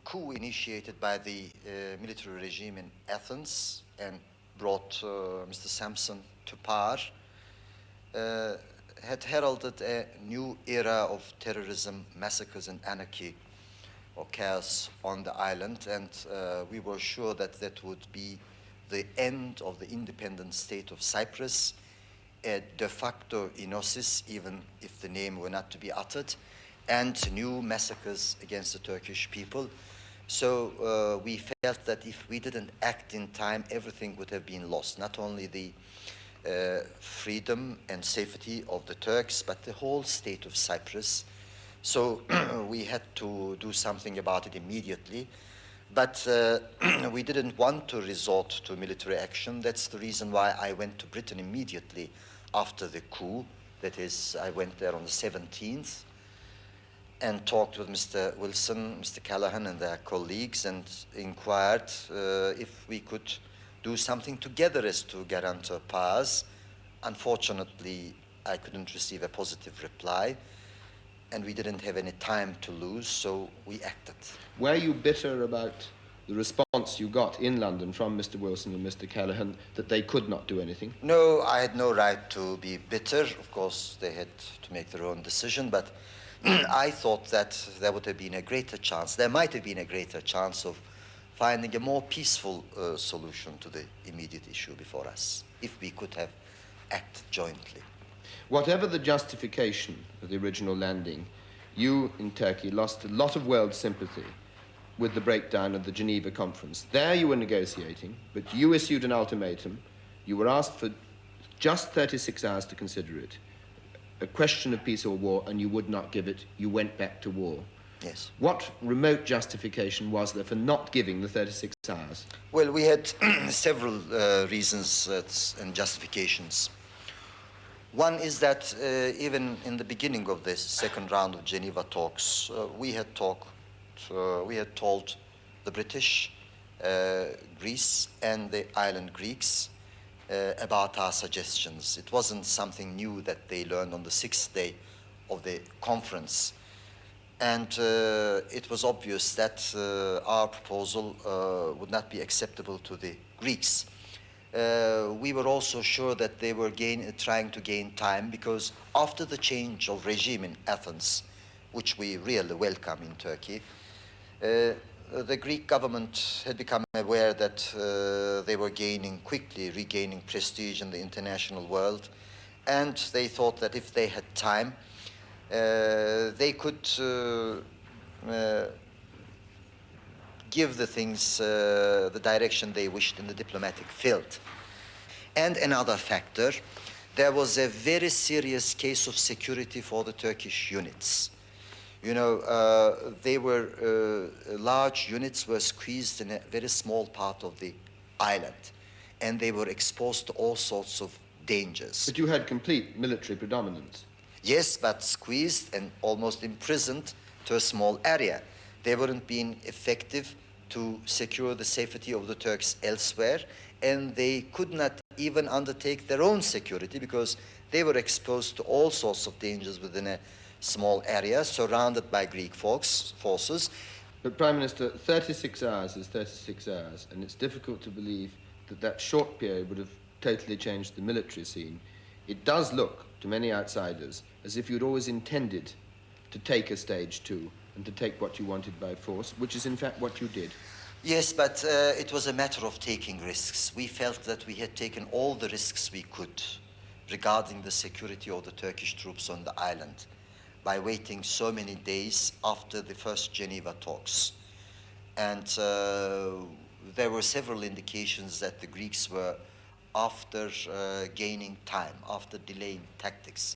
coup initiated by the military regime in Athens and brought Mr. Sampson to power had heralded a new era of terrorism, massacres, and anarchy or chaos on the island, and we were sure that that would be the end of the independent state of Cyprus, a de facto enosis, even if the name were not to be uttered, and new massacres against the Turkish people. So we felt that if we didn't act in time, everything would have been lost, not only the freedom and safety of the Turks, but the whole state of Cyprus. So we had to do something about it immediately. But we didn't want to resort to military action. That's the reason why I went to Britain immediately after the coup. That is, I went there on the 17th and talked with Mr. Wilson, Mr. Callaghan and their colleagues, and inquired if we could do something together as to guarantor powers. Unfortunately, I couldn't receive a positive reply, and we didn't have any time to lose, so we acted. Were you bitter about the response you got in London from Mr. Wilson and Mr. Callaghan that they could not do anything? No, I had no right to be bitter. Of course, they had to make their own decision, but I thought that there would have been a greater chance, there might have been a greater chance of finding a more peaceful solution to the immediate issue before us, if we could have acted jointly. Whatever the justification of the original landing, you in Turkey lost a lot of world sympathy with the breakdown of the Geneva Conference. There you were negotiating, but you issued an ultimatum. You were asked for just 36 hours to consider it, a question of peace or war, and you would not give it. You went back to war. Yes. What remote justification was there for not giving the 36 hours? Well, we had several reasons and justifications. One is that even in the beginning of this second round of Geneva talks, we had told the British, Greece, and the island Greeks about our suggestions. It wasn't something new that they learned on the sixth day of the conference. And it was obvious that our proposal would not be acceptable to the Greeks. We were also sure that they were trying to gain time, because after the change of regime in Athens, which we really welcome in Turkey, the Greek government had become aware that they were quickly regaining prestige in the international world, and they thought that if they had time, they could give the things the direction they wished in the diplomatic field. And another factor, there was a very serious case of security for the Turkish units. You know, large units were squeezed in a very small part of the island, and they were exposed to all sorts of dangers. But you had complete military predominance. Yes, but squeezed and almost imprisoned to a small area. They weren't being effective to secure the safety of the Turks elsewhere, and they could not even undertake their own security because they were exposed to all sorts of dangers within a small area surrounded by Greek forces. But Prime Minister, 36 hours is 36 hours, and it's difficult to believe that that short period would have totally changed the military scene. It does look, to many outsiders, as if you'd always intended to take a stage two and to take what you wanted by force, which is in fact what you did. Yes, but it was a matter of taking risks. We felt that we had taken all the risks we could regarding the security of the Turkish troops on the island by waiting so many days after the first Geneva talks. And there were several indications that the Greeks were, after gaining time, after delaying tactics,